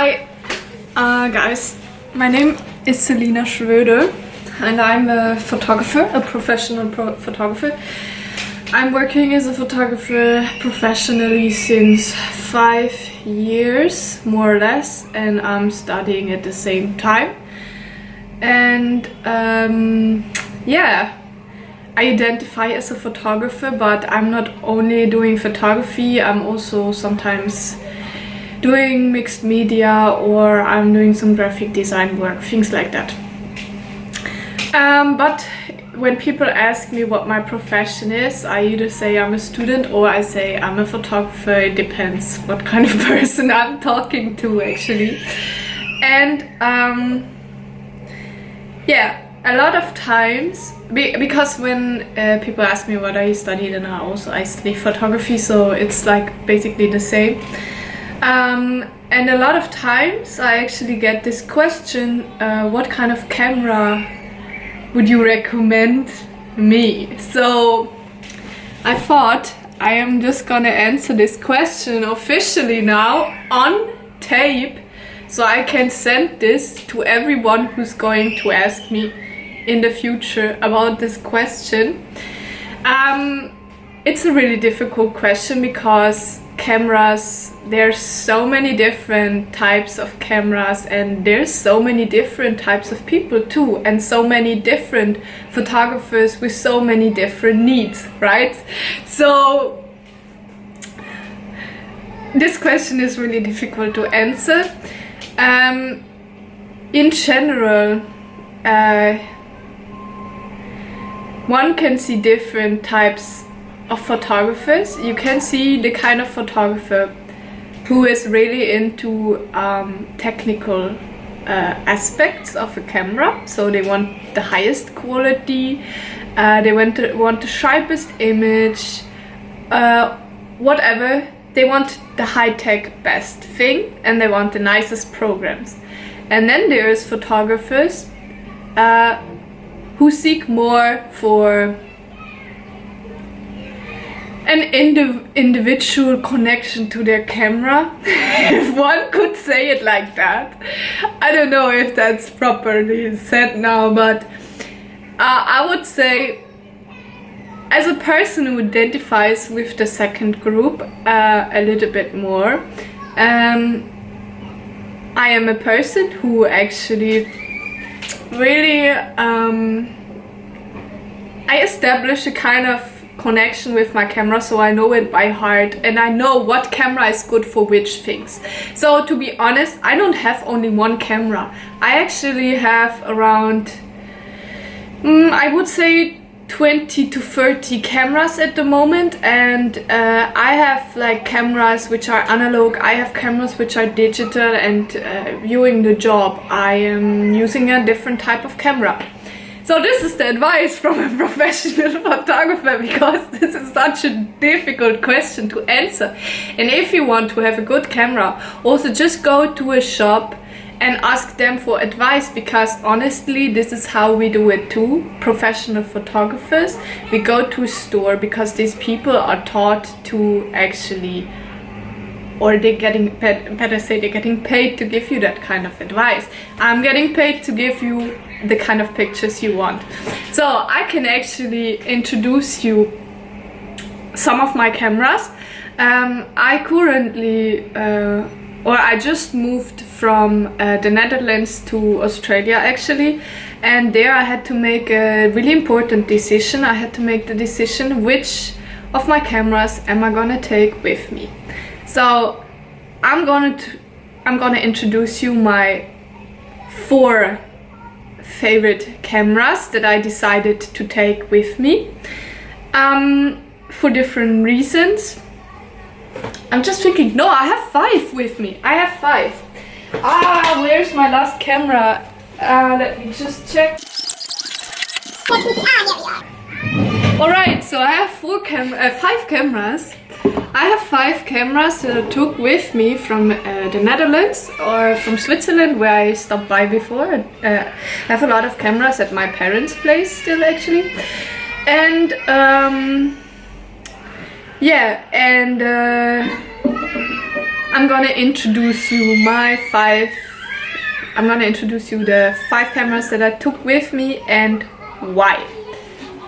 Hi guys, my name is Celina Schroeder and I'm a photographer, a professional photographer. I'm working as a photographer professionally since 5 years, more or less, and I'm studying at the same time. And yeah, I identify as a photographer, but I'm not only doing photography, I'm also sometimes doing mixed media, or I'm doing some graphic design work, things like that. But when people ask me what my profession is, I either say I'm a student or I say I'm a photographer. It depends what kind of person I'm talking to, actually. And yeah, a lot of times, because when people ask me what I studied, and I study photography, so it's like basically the same. And a lot of times I actually get this question, what kind of camera would you recommend me? So I thought I am just gonna answer this question officially now on tape, so I can send this to everyone who's going to ask me in the future about this question. It's a really difficult question because cameras, there's so many different types of cameras, and there's so many different types of people too, and so many different photographers with so many different needs, right? So this question is really difficult to answer. In general, one can see different types of photographers. You can see the kind of photographer who is really into technical aspects of a camera, so they want the highest quality, they want the sharpest image, whatever. They want the high-tech best thing, and they want the nicest programs. And then there's photographers who seek more for an individual connection to their camera, if one could say it like that. I don't know if that's properly said now, but I would say, as a person who identifies with the second group a little bit more, I am a person who actually really I establish a kind of connection with my camera, so I know it by heart, and I know what camera is good for which things. So to be honest, I don't have only one camera. I actually have around I would say 20 to 30 cameras at the moment, and I have like cameras which are analog, I have cameras which are digital, and viewing the job I am using a different type of camera. So this is the advice from a professional photographer, because this is such a difficult question to answer. And if you want to have a good camera, also just go to a shop and ask them for advice, because honestly this is how we do it too, professional photographers. We go to a store because these people are taught to actually, or they're getting, better say, they're getting paid to give you that kind of advice. I'm getting paid to give you the kind of pictures you want. So I can actually introduce you some of my cameras. I currently, I just moved from the Netherlands to Australia actually, and there I had to make a really important decision. I had to make the decision which of my cameras am I gonna take with me. So I'm gonna introduce you my 4 favorite cameras that I decided to take with me for different reasons. I'm just thinking, no, I have 5 with me. I have 5. Where's my last camera? Let me just check. Alright, so I have 5 cameras. I have 5 cameras that I took with me from the Netherlands or from Switzerland, where I stopped by before. I have a lot of cameras at my parents' place still actually. And yeah, and I'm gonna introduce you the 5 cameras that I took with me and why.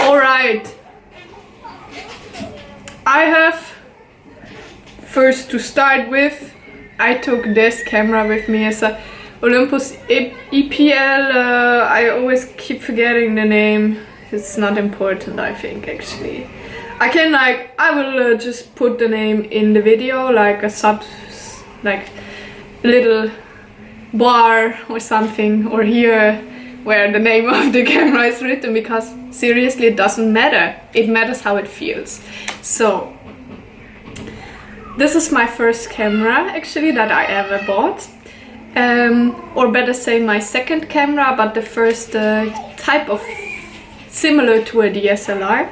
Alright, I have, first to start with, I took this camera with me as a Olympus EPL, I always keep forgetting the name, it's not important I think actually. I will just put the name in the video, like a little bar or something, or here where the name of the camera is written, because seriously it doesn't matter, it matters how it feels. So this is my first camera actually that I ever bought, or better say my second camera, but the first type of similar to a DSLR.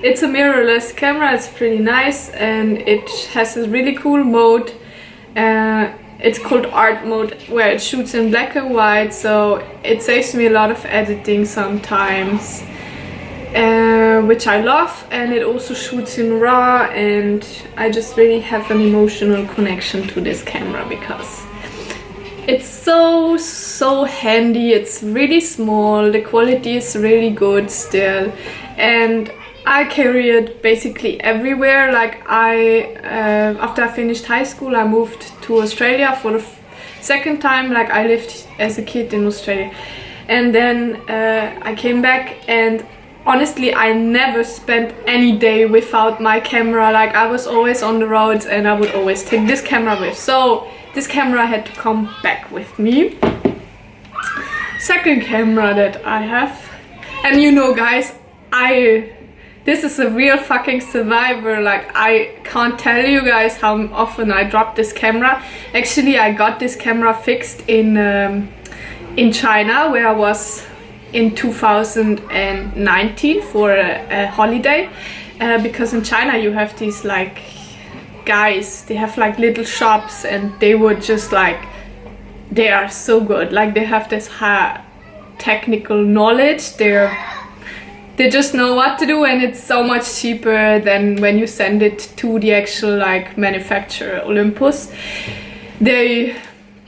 It's a mirrorless camera, it's pretty nice, and it has a really cool mode. It's called art mode, where it shoots in black and white, so it saves me a lot of editing sometimes, which I love, and it also shoots in RAW, and I just really have an emotional connection to this camera because it's so handy, it's really small, the quality is really good still, and I carry it basically everywhere. Like after I finished high school, I moved to Australia for the second time. Like I lived as a kid in Australia, and then I came back, and honestly I never spent any day without my camera. Like I was always on the roads and I would always take this camera with. So this camera had to come back with me. Second camera that I have, and you know guys, this is a real fucking survivor. Like I can't tell you guys how often I dropped this camera. Actually I got this camera fixed in China, where I was in 2019 for a holiday, because in China you have these like guys, they have like little shops, and they would just like, they are so good, like they have this high technical knowledge, they just know what to do, and it's so much cheaper than when you send it to the actual like manufacturer Olympus. They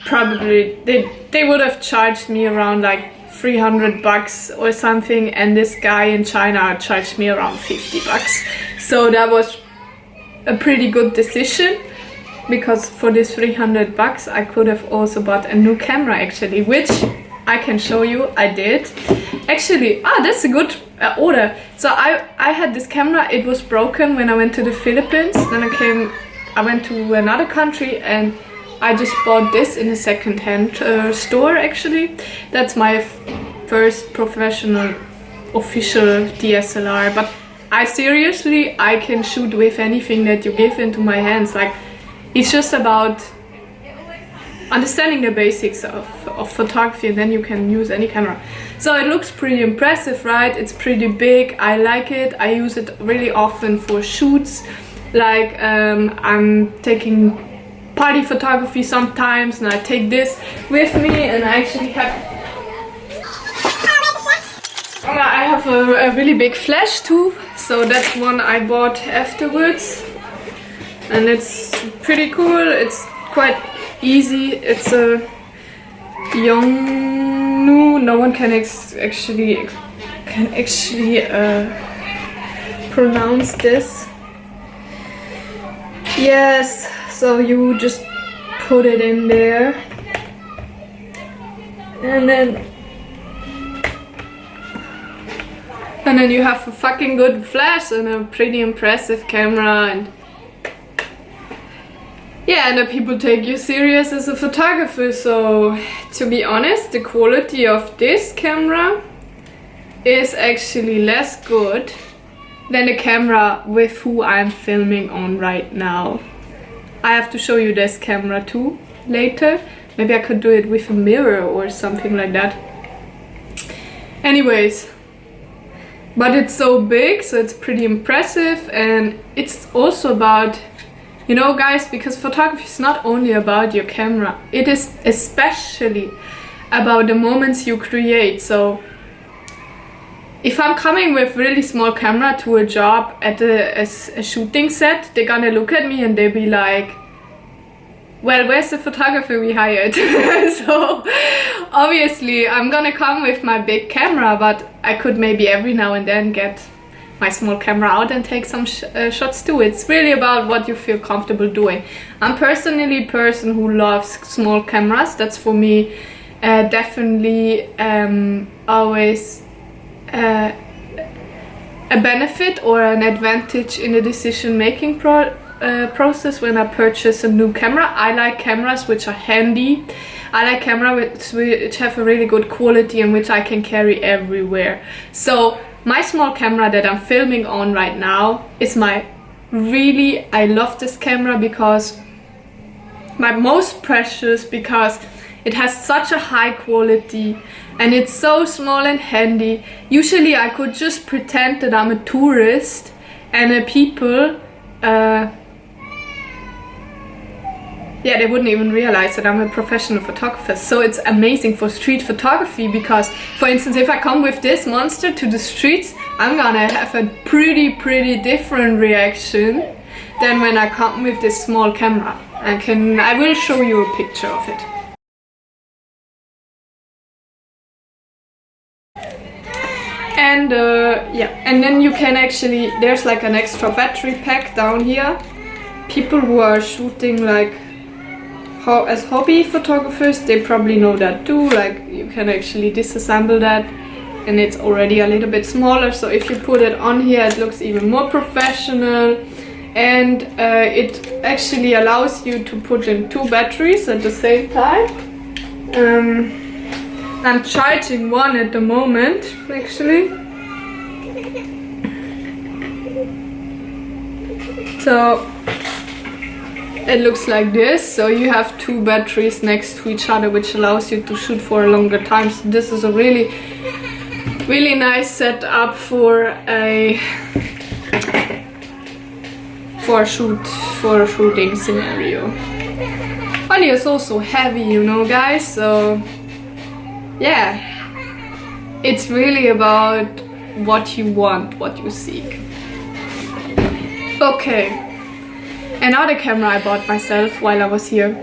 would have charged me around like $300 or something, and this guy in China charged me around $50. So that was a pretty good decision, because for this $300 I could have also bought a new camera actually, which I can show you I did. Actually, that's a good order. So I had this camera, it was broken when I went to the Philippines, then I went to another country, and I just bought this in a second-hand store actually. That's my first professional official DSLR, but I can shoot with anything that you give into my hands. Like it's just about understanding the basics of photography, and then you can use any camera. So it looks pretty impressive, right? It's pretty big, I like it. I use it really often for shoots, like I'm taking party photography sometimes, and I take this with me, and I actually have a really big flash too, so that's one I bought afterwards, and it's pretty cool. It's quite easy. It's a Yongnue. No one can actually pronounce this. Yes, so you just put it in there, and then you have a fucking good flash and a pretty impressive camera, and yeah, and the people take you serious as a photographer. So to be honest, the quality of this camera is actually less good than the camera with who I'm filming on right now. I have to show you this camera too later. Maybe I could do it with a mirror or something like that. Anyways, but it's so big, so it's pretty impressive, and it's also about, you know guys, because photography is not only about your camera, it is especially about the moments you create. So if I'm coming with really small camera to a job at a shooting set, they're gonna look at me and they'll be like, well, where's the photographer we hired? So obviously I'm gonna come with my big camera, but I could maybe every now and then get my small camera out and take some shots too. It's really about what you feel comfortable doing. I'm personally a person who loves small cameras. That's for me definitely always a benefit or an advantage in the decision making process when I purchase a new camera. I like cameras which are handy. I like cameras which have a really good quality and which I can carry everywhere. So my small camera that I'm filming on right now is I love this camera because my most precious, because it has such a high quality and it's so small and handy. Usually I could just pretend that I'm a tourist and people they wouldn't even realize that I'm a professional photographer. So it's amazing for street photography because, for instance, if I come with this monster to the streets, I'm gonna have a pretty different reaction than when I come with this small camera. I will show you a picture of it. And and then you can actually, there's like an extra battery pack down here. People who are shooting like as hobby photographers, they probably know that too. Like you can actually disassemble that and it's already a little bit smaller. So if you put it on here, it looks even more professional. And it actually allows you to put in 2 batteries at the same time. I'm charging one at the moment, actually. So it looks like this. So you have 2 batteries next to each other, which allows you to shoot for a longer time. So this is a really nice setup for a shooting scenario. Only it's also heavy, you know, guys. So yeah, it's really about what you want, what you seek. Okay, another camera I bought myself while I was here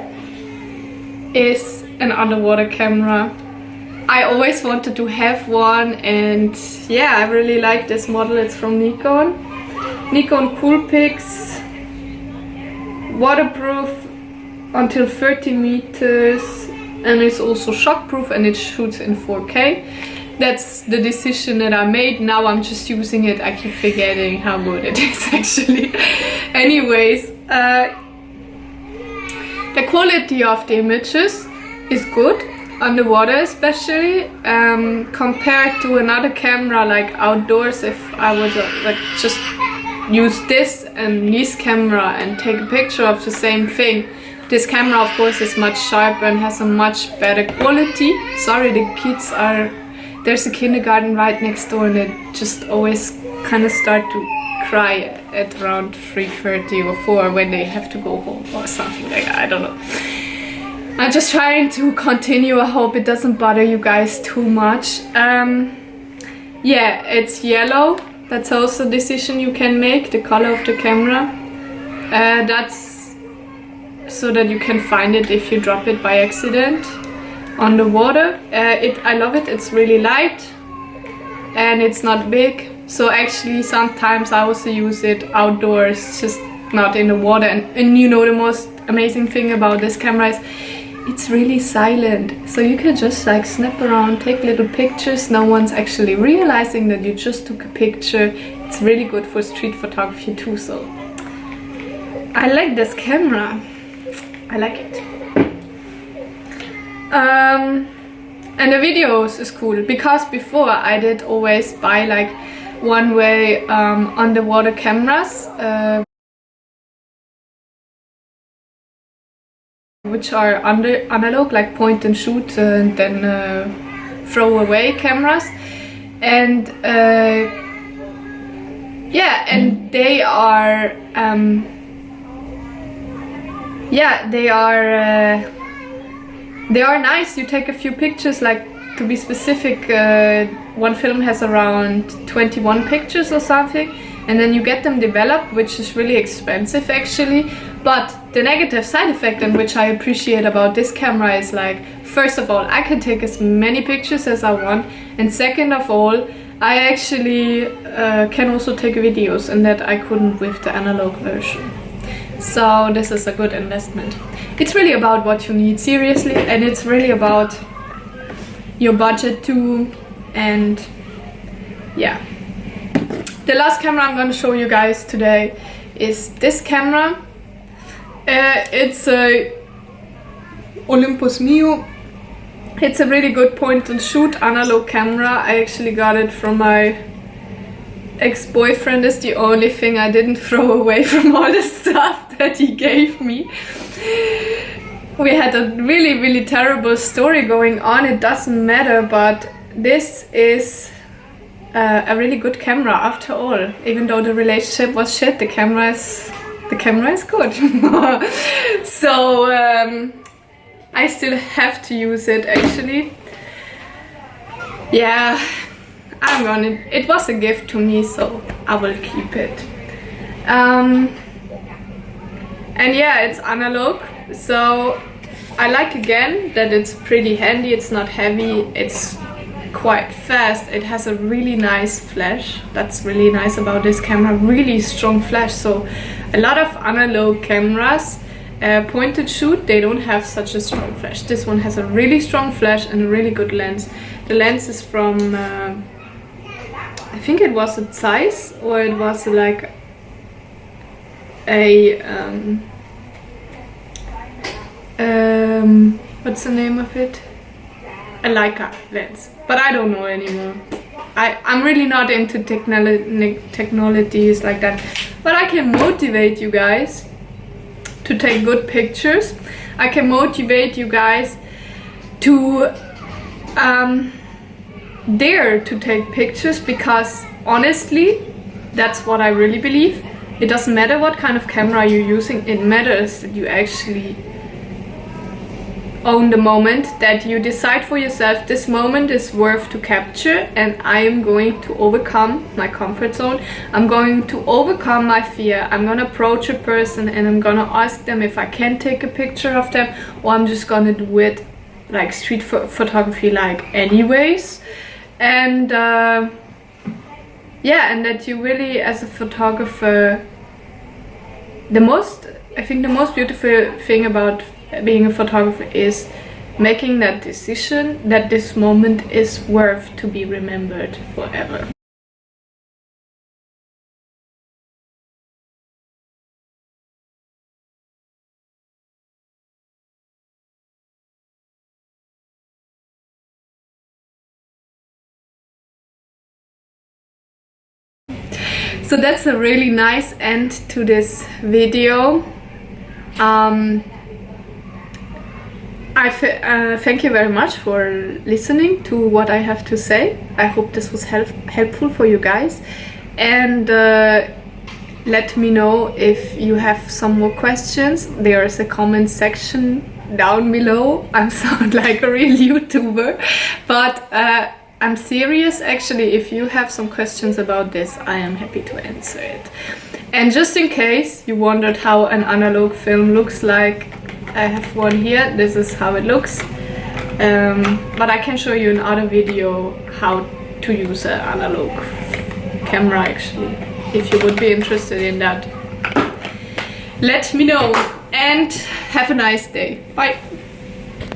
is an underwater camera. I always wanted to have one, and yeah, I really like this model. It's from Nikon Coolpix, waterproof until 30 meters, and it's also shockproof, and it shoots in 4K. That's the decision that I made. Now I'm just using it. I keep forgetting how good it is actually. Anyways, the quality of the images is good, underwater especially, compared to another camera like outdoors. If I would like just use this and this camera and take a picture of the same thing, this camera of course is much sharper and has a much better quality. Sorry, the kids are, there's a kindergarten right next door and they just always kind of start to cry at around 3:30 or 4 when they have to go home or something like that. I don't know. I'm just trying to continue. I hope it doesn't bother you guys too much. Yeah, it's yellow. That's also a decision you can make, the color of the camera. That's so that you can find it if you drop it by accident on the water. I love it. It's really light and it's not big. So actually sometimes I also use it outdoors, just not in the water. And you know, the most amazing thing about this camera is it's really silent. So you can just like snap around, take little pictures. No one's actually realizing that you just took a picture. It's really good for street photography too. So I like this camera. I like it. And the videos is cool because before I did always buy like one-way underwater cameras, which are analog, like point and shoot and then throw away cameras. And yeah, and they are they are nice. You take a few pictures, like to be specific, one film has around 21 pictures or something, and then you get them developed, which is really expensive actually. But the negative side effect, and which I appreciate about this camera, is like, first of all, I can take as many pictures as I want, and second of all, I actually can also take videos, and that I couldn't with the analog version. So this is a good investment. It's really about what you need, seriously, and it's really about your budget too. And yeah, the last camera I'm going to show you guys today is this camera. It's a Olympus Mju. It's a really good point and shoot analog camera. I actually got it from my ex-boyfriend. It's the only thing I didn't throw away from all the stuff that he gave me. We had a really terrible story going on. It doesn't matter, but this is a really good camera after all. Even though the relationship was shit, the camera is good. So I still have to use it actually. Yeah, it was a gift to me, so I will keep it. And yeah, it's analog, so I like again that it's pretty handy, it's not heavy, it's quite fast, it has a really nice flash. That's really nice about this camera, really strong flash. So a lot of analog cameras, point and shoot, they don't have such a strong flash. This one has a really strong flash and a really good lens. The lens is from I think it was a Zeiss, or it was like a what's the name of it? A Leica lens, but I don't know anymore. I'm really not into technologies like that, but I can motivate you guys to take good pictures. I can motivate you guys to dare to take pictures, because honestly, that's what I really believe. It doesn't matter what kind of camera you're using, it matters that you actually own the moment, that you decide for yourself, this moment is worth to capture, and I am going to overcome my comfort zone. I'm going to overcome my fear. I'm gonna approach a person and I'm gonna ask them if I can take a picture of them, or I'm just gonna do it like street photography like anyways. And yeah, and that you really, as a photographer, I think the most beautiful thing about being a photographer is making that decision that this moment is worth to be remembered forever. So that's a really nice end to this video. Thank you very much for listening to what I have to say. I hope this was helpful for you guys, and let me know if you have some more questions. There is a comment section down below. I sound like a real YouTuber, but I'm serious actually. If you have some questions about this, I am happy to answer it. And just in case you wondered how an analog film looks like, I have one here. This is how it looks, but I can show you another video how to use an analog camera actually. If you would be interested in that, let me know, and have a nice day. Bye.